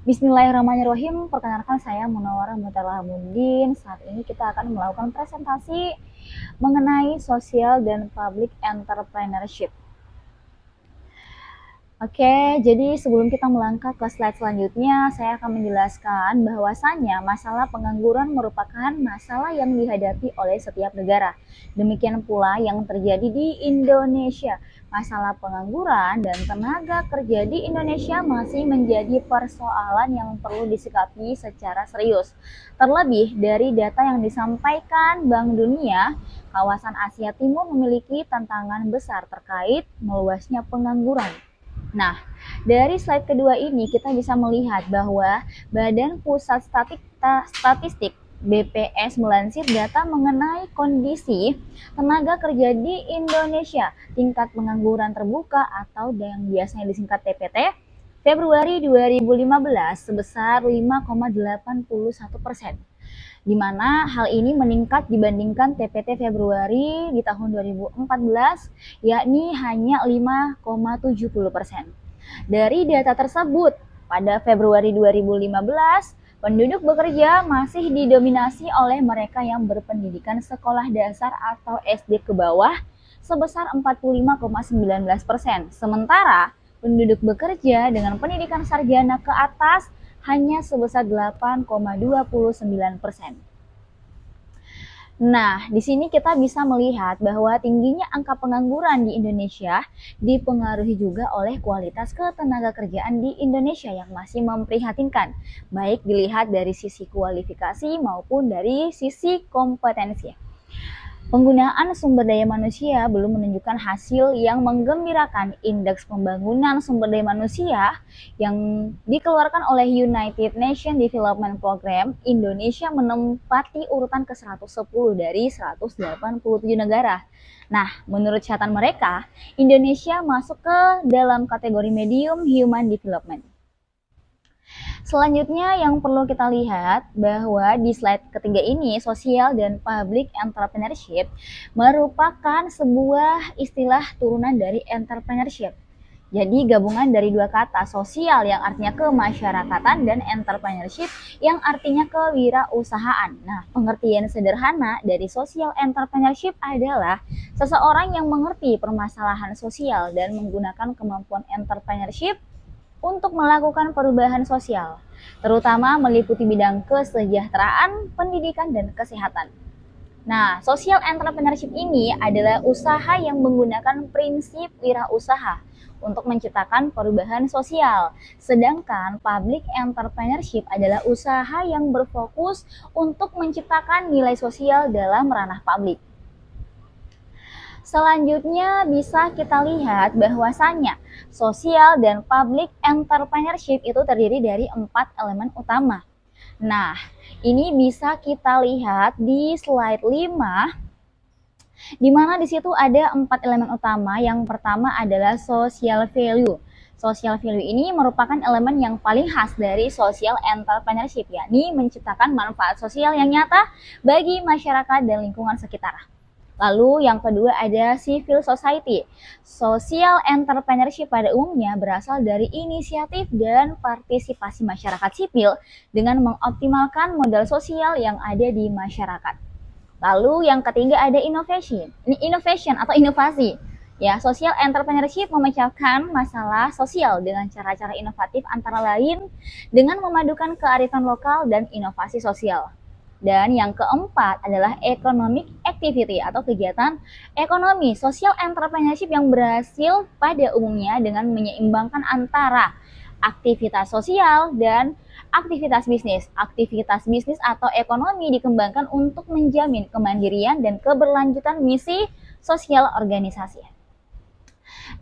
Bismillahirrahmanirrahim. Perkenalkan saya Munawwarah Mutalahamuddin. Saat ini kita akan melakukan presentasi mengenai sosial dan public entrepreneurship. Oke, jadi sebelum kita melangkah ke slide selanjutnya, saya akan menjelaskan bahwasannya masalah pengangguran merupakan masalah yang dihadapi oleh setiap negara. Demikian pula yang terjadi di Indonesia. Masalah pengangguran dan tenaga kerja di Indonesia masih menjadi persoalan yang perlu disikapi secara serius. Terlebih dari data yang disampaikan Bank Dunia, kawasan Asia Timur memiliki tantangan besar terkait meluasnya pengangguran. Nah, dari slide kedua ini kita bisa melihat bahwa Badan Pusat Statistik BPS melansir data mengenai kondisi tenaga kerja di Indonesia, tingkat pengangguran terbuka atau yang biasanya disingkat TPT, Februari 2015 sebesar 5,81%, di mana hal ini meningkat dibandingkan TPT Februari di tahun 2014, yakni hanya 5,70%. Dari data tersebut, pada Februari 2015, penduduk bekerja masih didominasi oleh mereka yang berpendidikan sekolah dasar atau SD ke bawah sebesar 45,19%. Sementara penduduk bekerja dengan pendidikan sarjana ke atas hanya sebesar 8,29%. Nah, di sini kita bisa melihat bahwa tingginya angka pengangguran di Indonesia dipengaruhi juga oleh kualitas ketenagakerjaan di Indonesia yang masih memprihatinkan, baik dilihat dari sisi kualifikasi maupun dari sisi kompetensi. Penggunaan sumber daya manusia belum menunjukkan hasil yang menggembirakan. Indeks pembangunan sumber daya manusia yang dikeluarkan oleh United Nations Development Program, Indonesia menempati urutan ke-110 dari 187 negara. Nah, menurut catatan mereka, Indonesia masuk ke dalam kategori medium human development. Selanjutnya yang perlu kita lihat bahwa di slide ketiga ini, sosial dan public entrepreneurship merupakan sebuah istilah turunan dari entrepreneurship. Jadi gabungan dari dua kata, sosial yang artinya kemasyarakatan dan entrepreneurship yang artinya kewirausahaan. Nah, pengertian sederhana dari social entrepreneurship adalah seseorang yang mengerti permasalahan sosial dan menggunakan kemampuan entrepreneurship untuk melakukan perubahan sosial, terutama meliputi bidang kesejahteraan, pendidikan, dan kesehatan. Nah, social entrepreneurship ini adalah usaha yang menggunakan prinsip wirausaha untuk menciptakan perubahan sosial. Sedangkan public entrepreneurship adalah usaha yang berfokus untuk menciptakan nilai sosial dalam ranah publik. Selanjutnya bisa kita lihat bahwasannya sosial dan public entrepreneurship itu terdiri dari 4 elemen utama. Nah, ini bisa kita lihat di slide 5, di mana di situ ada 4 elemen utama. Yang pertama adalah social value. Social value ini merupakan elemen yang paling khas dari social entrepreneurship, yakni menciptakan manfaat sosial yang nyata bagi masyarakat dan lingkungan sekitar. Lalu yang kedua ada civil society. Social entrepreneurship pada umumnya berasal dari inisiatif dan partisipasi masyarakat sipil dengan mengoptimalkan modal sosial yang ada di masyarakat. Lalu yang ketiga ada innovation atau inovasi. Ya, social entrepreneurship memecahkan masalah sosial dengan cara-cara inovatif antara lain dengan memadukan kearifan lokal dan inovasi sosial. Dan yang keempat adalah economic activity atau kegiatan ekonomi. Social entrepreneurship yang berhasil pada umumnya dengan menyeimbangkan antara aktivitas sosial dan aktivitas bisnis. Aktivitas bisnis atau ekonomi dikembangkan untuk menjamin kemandirian dan keberlanjutan misi sosial organisasi.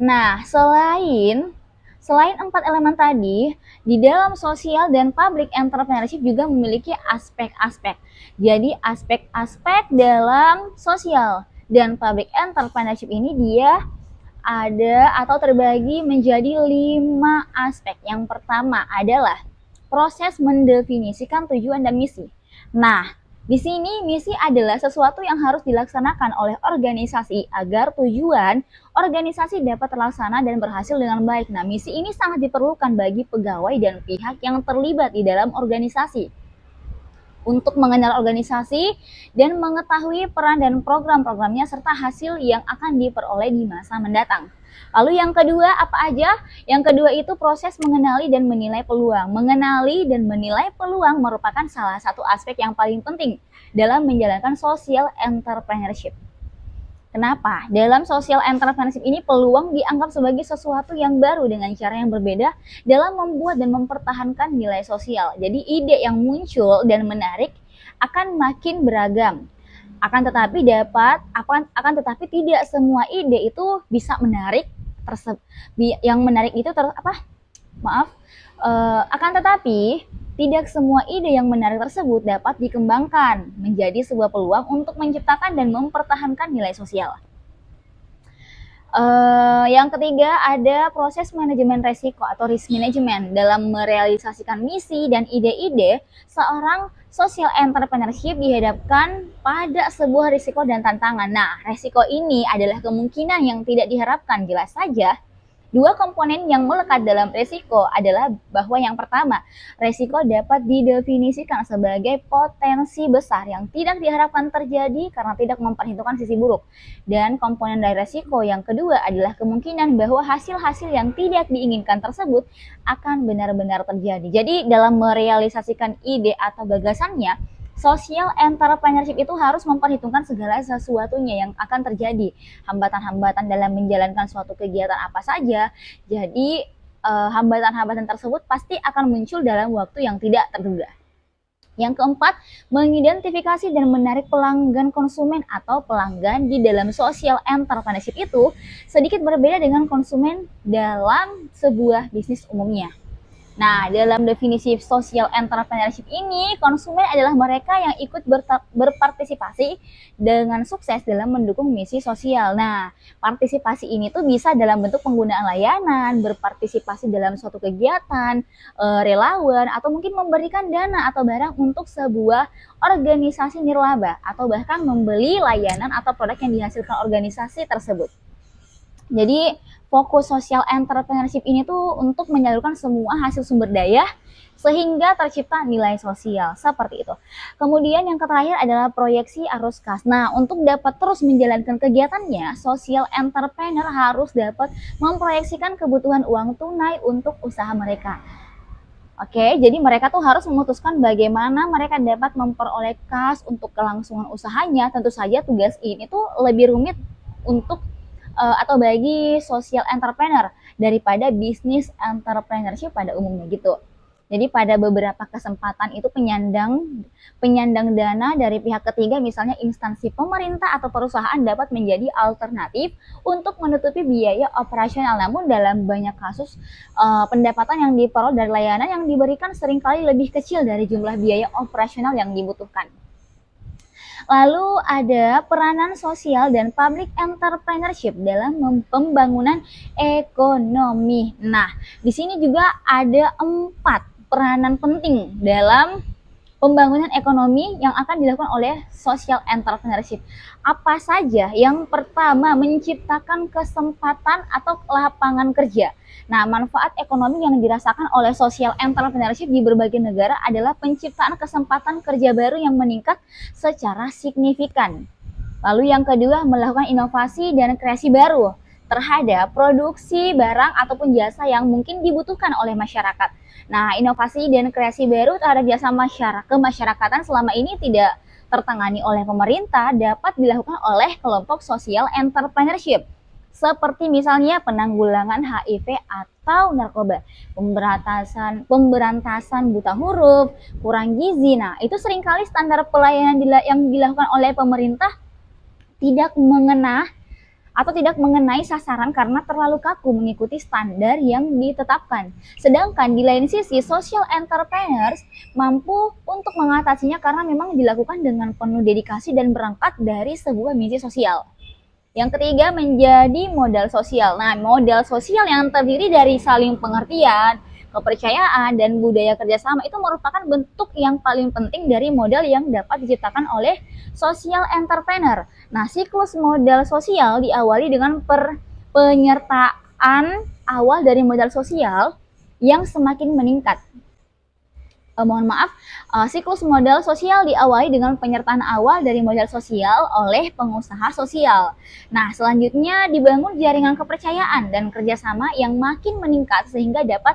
Nah, selain 4 elemen tadi, di dalam sosial dan public entrepreneurship juga memiliki aspek-aspek. Jadi aspek-aspek dalam sosial dan public entrepreneurship ini dia ada atau terbagi menjadi 5 aspek. Yang pertama adalah proses mendefinisikan tujuan dan misi. Nah, Di sini misi adalah sesuatu yang harus dilaksanakan oleh organisasi agar tujuan organisasi dapat terlaksana dan berhasil dengan baik. Nah, misi ini sangat diperlukan bagi pegawai dan pihak yang terlibat di dalam organisasi untuk mengenal organisasi dan mengetahui peran dan program-programnya serta hasil yang akan diperoleh di masa mendatang. Lalu yang kedua apa aja? Yang kedua itu proses mengenali dan menilai peluang. Mengenali dan menilai peluang merupakan salah satu aspek yang paling penting dalam menjalankan social entrepreneurship. Kenapa? Dalam social entrepreneurship ini peluang dianggap sebagai sesuatu yang baru dengan cara yang berbeda dalam membuat dan mempertahankan nilai sosial. Jadi ide yang muncul dan menarik akan makin beragam. Akan tetapi tidak semua ide itu bisa menarik yang menarik itu akan tetapi tidak semua ide yang menarik tersebut dapat dikembangkan menjadi sebuah peluang untuk menciptakan dan mempertahankan nilai sosial. Yang ketiga ada proses manajemen resiko atau risk management dalam merealisasikan misi dan ide-ide. Seorang social entrepreneurship dihadapkan pada sebuah risiko dan tantangan. Nah, resiko ini adalah kemungkinan yang tidak diharapkan. Jelas saja, dua komponen yang melekat dalam resiko adalah bahwa yang pertama, resiko dapat didefinisikan sebagai potensi besar yang tidak diharapkan terjadi karena tidak memperhitungkan sisi buruk. Dan komponen dari resiko yang kedua adalah kemungkinan bahwa hasil-hasil yang tidak diinginkan tersebut akan benar-benar terjadi. Jadi dalam merealisasikan ide atau gagasannya, social entrepreneurship itu harus memperhitungkan segala sesuatunya yang akan terjadi, hambatan-hambatan dalam menjalankan suatu kegiatan apa saja. Jadi hambatan-hambatan tersebut pasti akan muncul dalam waktu yang tidak terduga. Yang keempat, mengidentifikasi dan menarik pelanggan konsumen atau pelanggan di dalam social entrepreneurship itu sedikit berbeda dengan konsumen dalam sebuah bisnis umumnya. Nah, dalam definisi social entrepreneurship ini, konsumen adalah mereka yang ikut berpartisipasi dengan sukses dalam mendukung misi sosial. Nah, partisipasi ini tuh bisa dalam bentuk penggunaan layanan, berpartisipasi dalam suatu kegiatan, relawan, atau mungkin memberikan dana atau barang untuk sebuah organisasi nirlaba, atau bahkan membeli layanan atau produk yang dihasilkan organisasi tersebut. Jadi fokus social entrepreneurship ini tuh untuk menyalurkan semua hasil sumber daya sehingga tercipta nilai sosial seperti itu. Kemudian yang terakhir adalah proyeksi arus kas. Nah, untuk dapat terus menjalankan kegiatannya, social entrepreneur harus dapat memproyeksikan kebutuhan uang tunai untuk usaha mereka. Oke, jadi mereka tuh harus memutuskan bagaimana mereka dapat memperoleh kas untuk kelangsungan usahanya. Tentu saja tugas ini tuh lebih rumit untuk atau bagi social entrepreneur daripada bisnis entrepreneurship pada umumnya gitu. Jadi pada beberapa kesempatan itu penyandang dana dari pihak ketiga, misalnya instansi pemerintah atau perusahaan, dapat menjadi alternatif untuk menutupi biaya operasional. Namun dalam banyak kasus pendapatan yang diperoleh dari layanan yang diberikan seringkali lebih kecil dari jumlah biaya operasional yang dibutuhkan. Lalu ada peranan sosial dan public entrepreneurship dalam pembangunan ekonomi. Nah, di sini juga ada 4 peranan penting dalam pembangunan ekonomi yang akan dilakukan oleh social entrepreneurship. Apa saja? Yang pertama, menciptakan kesempatan atau lapangan kerja. Nah, manfaat ekonomi yang dirasakan oleh social entrepreneurship di berbagai negara adalah penciptaan kesempatan kerja baru yang meningkat secara signifikan. Lalu yang kedua, melakukan inovasi dan kreasi baru terhadap produksi barang ataupun jasa yang mungkin dibutuhkan oleh masyarakat. Nah, inovasi dan kreasi baru terhadap jasa kemasyarakatan selama ini tidak tertangani oleh pemerintah dapat dilakukan oleh kelompok social entrepreneurship. Seperti misalnya penanggulangan HIV atau narkoba, pemberantasan buta huruf, kurang gizi. Nah, itu seringkali standar pelayanan yang dilakukan oleh pemerintah tidak mengenai sasaran karena terlalu kaku mengikuti standar yang ditetapkan. Sedangkan di lain sisi, social entrepreneurs mampu untuk mengatasinya karena memang dilakukan dengan penuh dedikasi dan berangkat dari sebuah misi sosial. Yang ketiga, menjadi modal sosial. Nah, modal sosial yang terdiri dari saling pengertian, kepercayaan, dan budaya kerjasama itu merupakan bentuk yang paling penting dari modal yang dapat diciptakan oleh social entrepreneur. Nah, siklus modal sosial diawali dengan penyertaan awal dari modal sosial yang semakin meningkat. Mohon maaf, siklus modal sosial diawali dengan penyertaan awal dari modal sosial oleh pengusaha sosial. Nah, selanjutnya dibangun jaringan kepercayaan dan kerjasama yang makin meningkat sehingga dapat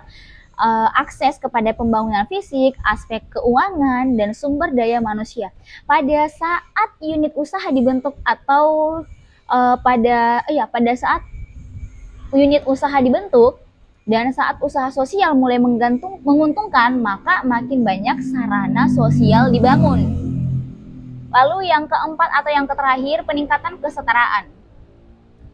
akses kepada pembangunan fisik, aspek keuangan, dan sumber daya manusia. Pada saat unit usaha dibentuk atau pada saat unit usaha dibentuk, dan saat usaha sosial mulai menguntungkan, maka makin banyak sarana sosial dibangun. Lalu yang keempat atau yang terakhir, peningkatan kesetaraan.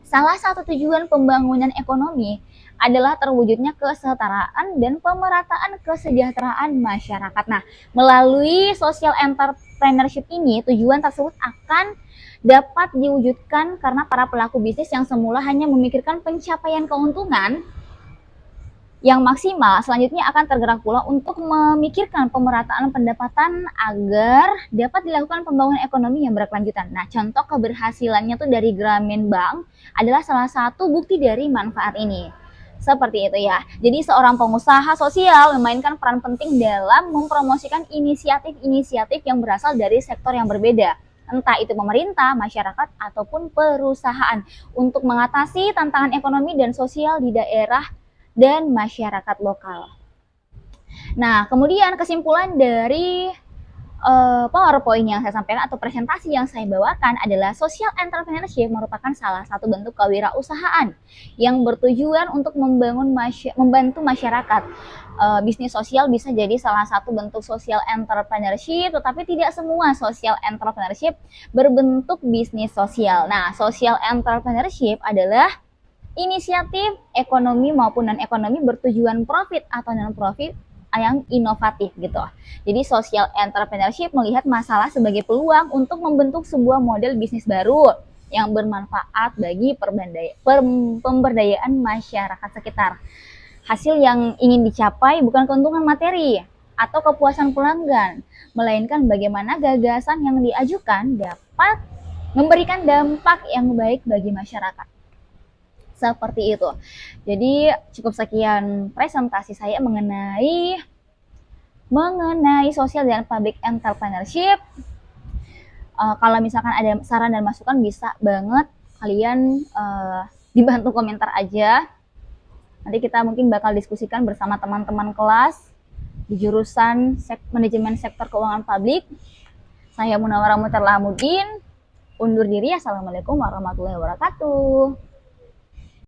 Salah satu tujuan pembangunan ekonomi adalah terwujudnya kesetaraan dan pemerataan kesejahteraan masyarakat. Nah, melalui social entrepreneurship ini, tujuan tersebut akan dapat diwujudkan karena para pelaku bisnis yang semula hanya memikirkan pencapaian keuntungan yang maksimal, selanjutnya akan tergerak pula untuk memikirkan pemerataan pendapatan agar dapat dilakukan pembangunan ekonomi yang berkelanjutan. Nah, contoh keberhasilannya tuh dari Grameen Bank adalah salah satu bukti dari manfaat ini. Seperti itu ya. Jadi seorang pengusaha sosial memainkan peran penting dalam mempromosikan inisiatif-inisiatif yang berasal dari sektor yang berbeda, entah itu pemerintah, masyarakat, ataupun perusahaan, untuk mengatasi tantangan ekonomi dan sosial di daerah dan masyarakat lokal. Nah, kemudian kesimpulan dari PowerPoint yang saya sampaikan atau presentasi yang saya bawakan adalah social entrepreneurship merupakan salah satu bentuk kewirausahaan yang bertujuan untuk membantu masyarakat. Bisnis sosial bisa jadi salah satu bentuk social entrepreneurship, tetapi tidak semua social entrepreneurship berbentuk bisnis sosial. Nah, social entrepreneurship adalah inisiatif ekonomi maupun non-ekonomi bertujuan profit atau non-profit yang inovatif gitu. Jadi social entrepreneurship melihat masalah sebagai peluang untuk membentuk sebuah model bisnis baru yang bermanfaat bagi pemberdayaan masyarakat sekitar. Hasil yang ingin dicapai bukan keuntungan materi atau kepuasan pelanggan, melainkan bagaimana gagasan yang diajukan dapat memberikan dampak yang baik bagi masyarakat. Seperti itu. Jadi cukup sekian presentasi saya mengenai social dan public entrepreneurship. Kalau misalkan ada saran dan masukan bisa banget kalian dibantu komentar aja. Nanti kita mungkin bakal diskusikan bersama teman-teman kelas di jurusan manajemen sektor keuangan publik. Saya Munawwarah Mutharlahamuddin undur diri. Assalamualaikum warahmatullahi wabarakatuh.